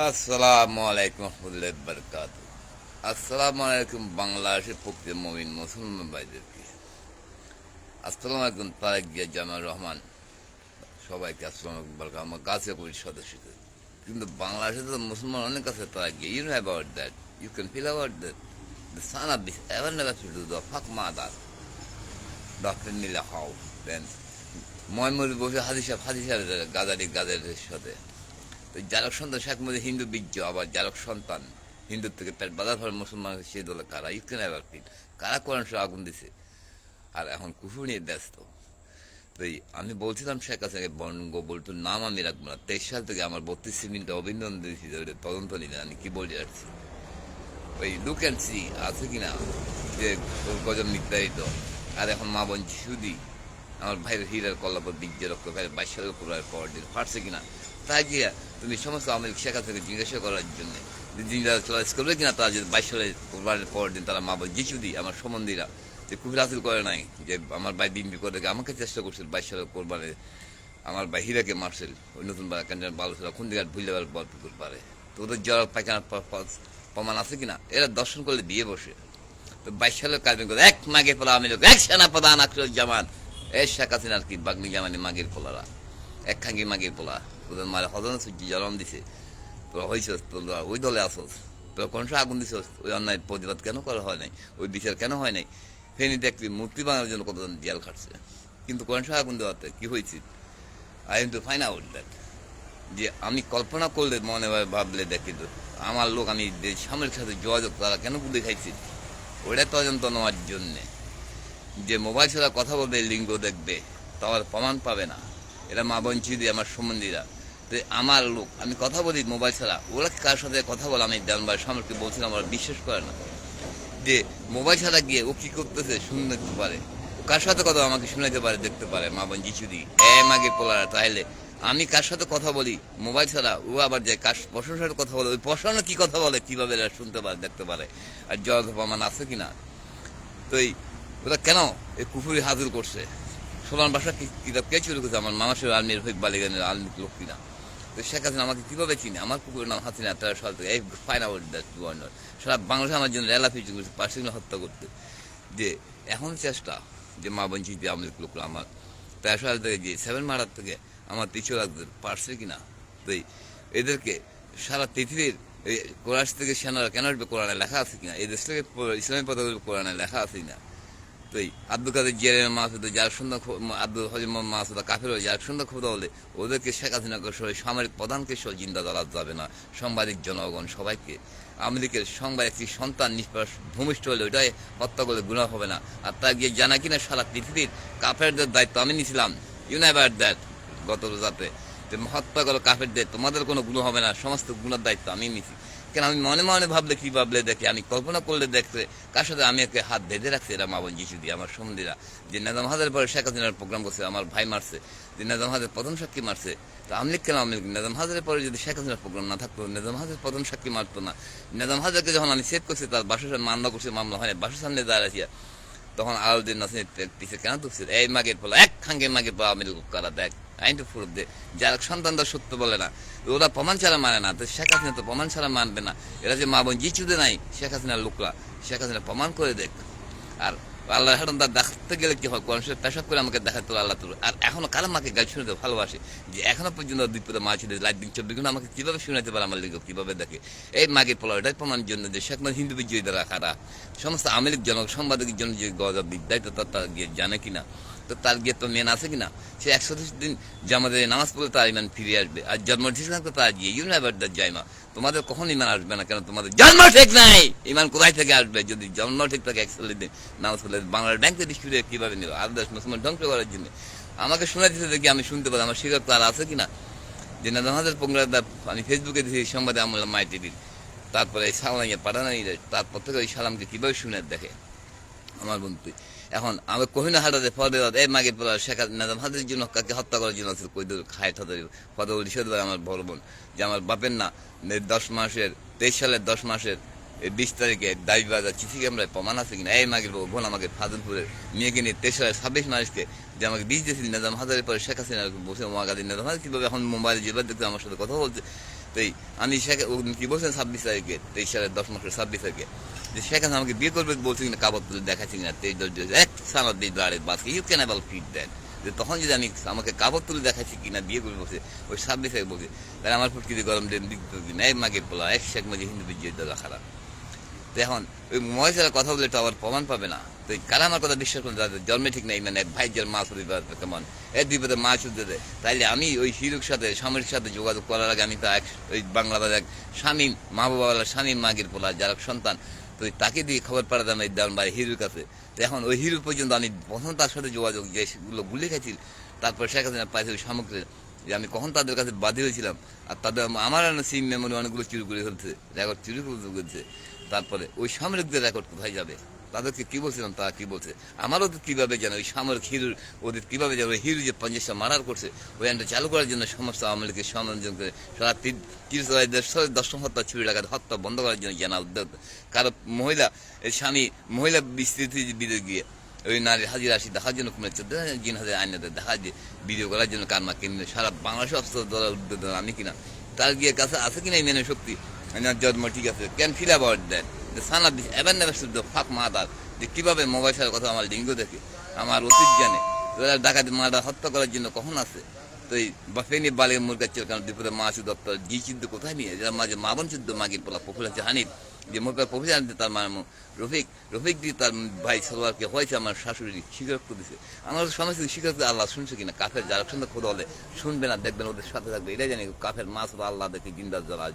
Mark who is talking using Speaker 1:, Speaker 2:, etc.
Speaker 1: আসসালামু আলাইকুম রহমতুল্লাহ বরকাত। আসসালামু আলাইকুম বাংলাদেশের প্রকৃত মমিন মুসলমান ভাইদেরকে। আসসালামু আলাইকুম তারেক জিয়া জামাল রহমান, সবাইকে আসসালামু আলাইকুম বরকাত, আমার গাছে পরির সদস্যকে। কিন্তু বাংলাদেশে তো মুসলমান অনেক আছে Tareq Zia, you know about that, you can feel about that. The son of this ever never to do the fuck mother. Dr. Nila How. Then ময়মুরি বসে হাদিসার গাজারির সাথে তো জালক সন্তান শেখ মুজিব হিন্দু বীর্য, আবার জালক সন্তান হিন্দুর থেকে পেট বাধা ফলে মুসলমান সে দলে কারা ইউকেন এবার ফিট, কারা কোরআন সহ আগুন দিছে আর এখন কুফুর নিয়ে ব্যস্ত। তো আমি বলছিলাম শেখ হাসিনাকে বঙ্গ বলতো নাম আমি রাখবো না। 23 সাল থেকে আমার 32 সেকেন্ডে অভিনন্দন দিয়েছি, তদন্ত নিলেন আমি কি বলতে যাচ্ছি। ওই লুক অ্যান্ড সি আছে কিনা যে গজব নির্ধারিত। আর এখন মা বোন সুদি আমার ভাইয়ের হীরার কল্লাপর বীর্যের রক্ত ভাইয়ের 22 সালের কোরআনের পর দিন ফাটছে কিনা, তাই গিয়া তুমি সমস্ত আওয়ামী লীগ শেখা থেকে জিজ্ঞাসা করার জন্য দিনরা চয়েস করবে কিনা, তারা যদি 22 সালের কোরবানের পর দিন তারা মা বোন জিচুদি আমার সম্বন্ধীরা যে কুফির হাসিল করে নাই, যে আমার ভাই বিম্বি করে আমাকে চেষ্টা করছিল 22 সালের কোরবানে আমার ভাই হীরাকে মারছিল ওই নতুন ভালো ছিল খুন্দিঘাট ভুললে বল পুকুর পারে। তো ওদের জ্বর পায়খানার প্রমাণ আছে কিনা, এরা দর্শন করলে দিয়ে বসে। তো 22 সালের কাজে করে এক মাগের পোলা আমি এক সেনা প্রধান আখরুল জামান এই শেখ হাসিনার কি বাগনি জামানি মাগের পোলারা এক খাঙ্গি মাগের পোলা তোদের মারে হজনা সূর্য জলম দিছে, তোরা হয়েছ তোরা ওই দলে আসস, তোরা কোন সময় আগুন দিছ, ওই অন্যায় প্রতিবাদ কেন করা হয় নাই, ওই বিচার কেন হয় নাই। ফেনি দেখবি মূর্তি বানানোর জন্য কতজন জেল খাটছে, কিন্তু কোন সময় আগুন দেওয়াতে কি হয়েছে। I am to find out that, যে আমি কল্পনা করলে মনে হয় ভাবলে দেখি তো আমার লোক আমি সামনের সাথে যোগাযোগ তারা কেন বুঝে খাইছি, ওইটা তদন্ত নেওয়ার জন্যে। যে মোবাইল ছাড়া কথা বলবে লিঙ্গ দেখবে তার প্রমাণ পাবে না, এরা মা বঞ্চিদি আমার সম্বন্ধীরা। তো আমার লোক আমি কথা বলি মোবাইল ছাড়া, ওরা কার সাথে কথা বলে আমি জানবার সামনে বলছিলাম, ওরা বিশ্বাস করে না যে মোবাইল ছাড়া গিয়ে ও কি করতেছে শুনতে পারে, কার সাথে কথা আমাকে শুনাইতে পারে দেখতে পারে মা বোন জিচুদি মাগে পোলারা। তাহলে আমি কার সাথে কথা বলি মোবাইল ছাড়া, ও আবার যে কার পশার সাথে কথা বলে ওই পশানো কি কথা বলে কিভাবে এরা শুনতে পারে দেখতে পারে, আর জল প্রমাণ আছে কিনা। তো ওরা কেন এই কুফুরি হাজির করছে, সোলান বাসা কিতাব কে চুরি করছে, আমার মামাসের আর্মির হইক বালিগানের আর্মির লোক কিনা। তো শেখ হাসিনা আমাকে কিভাবে চিনে, আমার কুকুরের নাম হাসিনা 13 সাল থেকে এই ফাইন আউট দ্যাট ওয়ান্ডার সারা বাংলাদেশে আমার জন্য রেলা ফিচিং করছে পার্সিং হত্যা করতে। যে এখন চেষ্টা যে মা বঞ্চিত আওয়ামী লীগ লোকরা আমার 13 সাল থেকে যে 7 মারার থেকে আমার পিছু রাখতে পারছে কিনা। তো এদেরকে সারা পৃথিবীর কোরআশ থেকে সেনারা কেন আসবে, কোরআনে লেখা আছে কিনা, এই দেশ থেকে ইসলামী পদগুলো কোরআনে লেখা আছে কিনা। তো আব্দুল কাদের জিয়ারের মাসুদ যার সুন্দর আব্দুল হজিম মাসুদ কাফের যার সুন্দর খোদা হলে ওদেরকে শেখ হাসিনাকে সহ সামরিক প্রধানকে সহ জিন্দা ধরা যাবে না, সাংবাদিক জনগণ সবাইকে। আমেরিকার সংবাদ একটি সন্তান নিষ্পাস ভূমিষ্ঠ হলে ওইটাই হত্যা করলে গুনাহ হবে না। আর তা গিয়ে জানা কিনা সারা পৃথিবীর কাফেরদের দায়িত্ব আমি নিয়েছিলাম, ইউ নো অ্যাবাউট দ্যাট। গত রোজাতে যে হত্যা করো কাফেরদের, তোমাদের কোনো গুণ হবে না, সমস্ত গুণের দায়িত্ব আমি নিছি। কেন আমি মনে মনে ভাবলে কি ভাবলে দেখে, আমি কল্পনা করলে দেখতে কার সাথে আমি একে হাত বেঁধে রাখছি এরা মা বোন জিসু দিয়ে আমার সম্বন্ধীরা। যে নেজাম হাজার পরে শেখ হাসিনার প্রোগ্রাম করছে, আমার ভাই মারছে, যে নেজাম হাজার প্রধান সাক্ষী মারছে। তো আমলিক কেন আমলিক, নেজাম হাজারের পরে যদি শেখ হাসিনার প্রোগ্রাম না থাকতো নেজাম হাজার প্রধান সাক্ষী মারতো না। নেজাম হাজারকে যখন আমি সেভ করছি তার বাসার মামলা করছি, মামলা হয় বাসার সামনে দাঁড়িয়ে তখন আলাউদ্দিন নাসির পিছিয়ে কেন তুলছিল এই মাগের পোলা এক খাঙ্গে মাগের পোলা আমি কারা দেখ আইন তো ফুরুপ দে, যার সন্তানরা সত্য বলে না ওরা প্রমাণ ছাড়া মানে না। তো শেখ হাসিনা তো প্রমাণ ছাড়া মানবে না, এরা যে মা বোন জিচুদে নাই শেখ হাসিনার লোকরা, শেখ হাসিনা প্রমাণ করে দেখ। আর আল্লাহ হারণ তার দেখতে গেলে কি হয়, কোরআন শরীফ পেশাব করে আমাকে দেখাতো আল্লাহ তোর। আর এখনো কারো মাকে গাল শুনে ভালোবাসে, যে এখনো পর্যন্ত বিপদে মা ছিল লাইট দিন 24 ঘন্টা আমাকে কিভাবে শুনাইতে পারে, আমার লিঙ্গ কিভাবে দেখে এই মাগের পোলা। এটাই প্রমাণের জন্য যে শেখ হিন্দু বিজয়ী দ্বারা খারা সমস্ত আমেরিক জনক সাংবাদিকের জন্য যে গজব দায়িত্ব তার গিয়ে জানে কিনা। তো তার গিয়ে তো মেন আছে কিনা, সে 130 দিন জামাতে নামাজ পড়লে তার ইমান ফিরে আসবে। আর জন্ম ঠিক থাকতে তার গিয়ে ইউ নেভার দ্যাট জাইমা, তোমাদের কখন ইমান আসবে না, কেন তোমাদের জন্ম ঠিক নাই, ইমান কোথায় থেকে আসবে। যদি জন্ম ঠিক থাকে 140 দিন নামাজ পড়লে বাংলার ব্যাংকে ডিস্ট্রিক্টে কিভাবে নিল আর দেশ মুসলমান ধ্বংস করার জন্য আমাকে শোনা দিতে দেখি আমি শুনতে পারি, আমার শিক্ষক তার আছে কিনা। যে নামাজের প্রোগ্রাম আমি ফেসবুকে দেখি সংবাদে আমলা মাই টিভির, তারপরে এই সালাম পাঠানো তারপর থেকে ওই সালামকে কিভাবে শুনে দেখে আমার বন্ধু। এখন আমি কহিনা হাটাতে ফদে এই মাগে শেখ নাজাম হাতের জন্য কাকে হত্যা করার জন্য কৈদুর খায় ঠাদের ফদউল ইসদ আমার বড় বোন, যে আমার বাপের না 10 মাসের 23 সালের 10 মাসের 20 তারিখে দাবি বাজার চিঠি ক্যামেরায় প্রমাণ আছে কিনা। এই মাগের বোন আমাকে ফাজলপুরের মেয়েকে নিয়ে 23 সালের 26 মার্চকে যে আমাকে বীজ দিয়েছিল নাজাম হাজারের পরে শেখ হাসিনা বসে মহাগাজী নাজাম হাজার কীভাবে এখন মোবাইলে যেভাবে দেখতে আমার সাথে কথা বলছে। তো আমি কি বলছেন 26 তারিখে 23 সালের 10 মাসের 26 তারিখে যে সেখানে আমাকে বিয়ে করবে বলছি কিনা, কাগজ তুলে দেখাচ্ছি কিনা, 23 এক সানাদ দিয়ে দাঁড়িয়ে বাসকে ইউ ক্যান অ্যাবল ফিট দেন, যে তখন যদি আমি আমাকে কাগজ তুলে দেখাচ্ছি কিনা বিয়ে করবে বলছে ওই 26 তারিখ বলছে, তাহলে আমার ফুটকি গরম দিন দিক নাই মাকে পোলা এক শেখ মাঝে হিন্দু বিজয় দেওয়া খারাপ। তো এখন ওই মহেশের কথা বলে তো আবার প্রমাণ পাবে না, তো কারা আমার কথা বিশ্বাস করেন, যাদের জন্মে ঠিক নেই, মানে এক ভাই যার মাছ কেমন এক বিপদে মাছ উঠতে দেয়, তাইলে আমি ওই হিরুর সাথে স্বামীর সাথে যোগাযোগ করার আগে আমি তো এক ওই বাংলাদেশ এক স্বামী মা বাবা স্বামী মাগির পোলা যারা সন্তান, তো তাকে দিয়ে খবর পাঠাতাম এই দেওয়ান বাড়ি হিরুর কাছে। তো এখন ওই হিরু পর্যন্ত আমি প্রথম তার সাথে যোগাযোগ যেগুলো গুলি খাইছি, তারপর সেখানে পাইছি ওই সামগ্রী যে আমি কখন তাদের কাছে বাদী হয়েছিলাম, আর তাদের আমার সিম মেমোরি অনেকগুলো চুরি করে ফেলছে, রেকর্ড চুরি করছে। তারপরে ওই সামরিকদের রেকর্ড কোথায় যাবে, তাদেরকে কি বলছিলাম তা কি বলছে, আমারও তো কীভাবে যেন ওই সামরিক হিরুর ওদের কীভাবে যেন ওই হিরু যে 50টা মারার করছে ওই আইনটা চালু করার জন্য সমস্ত আওয়ামী লীগের সমালোচন করে সারা 30 দশম হত্যা চুরি লাগাতে হত্যা বন্ধ করার জন্য জানা উদ্যোগ, কারো মহিলা স্বামী মহিলা বিস্তৃতি বিদে গিয়ে ওই নারীর হাজির আসি দেখার জন্য কোনো 14,000 আইনাদের দেখা দিয়ে ভিডিও করার জন্য কারমা কিনে সারা বাংলাদেশ অস্ত্র ধরার উদ্যোগ আমি কিনা তার গিয়ে কাছে আছে কিনা এই মেনে শক্তি জন্ম ঠিক আছে ক্যান ফিল অ্যাবাউট দ্যাট সানা দিস এবার নেভার শুড ফাক মাদার, যে কীভাবে মোবাইল সার কথা আমার লিঙ্গ দেখে আমার অতীত জানে, ডাকাতি মাদা হত্যা করার জন্য কখন আছে, তো এই ফেনি বালির মুরগার চেয়ে কারণ দুপুরে মাসু দপ্তর জি চিদ্ধ কোথায় নিয়ে যারা মাঝে মাবন চুদ্ধ মাগির পোলা পপুলার আছে হানিফ, যে মুরগার পপুলার আনতে তার মার রফিক দিয়ে তার ভাই সলোয়ারকে হয়েছে আমার শাশুড়ি স্বীকারোক্ত দিছে, আমার সমস্ত স্বীকার আল্লাহ শুনছে কিনা, কাফের যারা সন্ধ্যা খোদা হলে শুনবে না দেখবেন ওদের সাথে থাকবে, এটাই জানি কাফের মাছ আল্লাহ দেখে জিন্দা জ্বালা।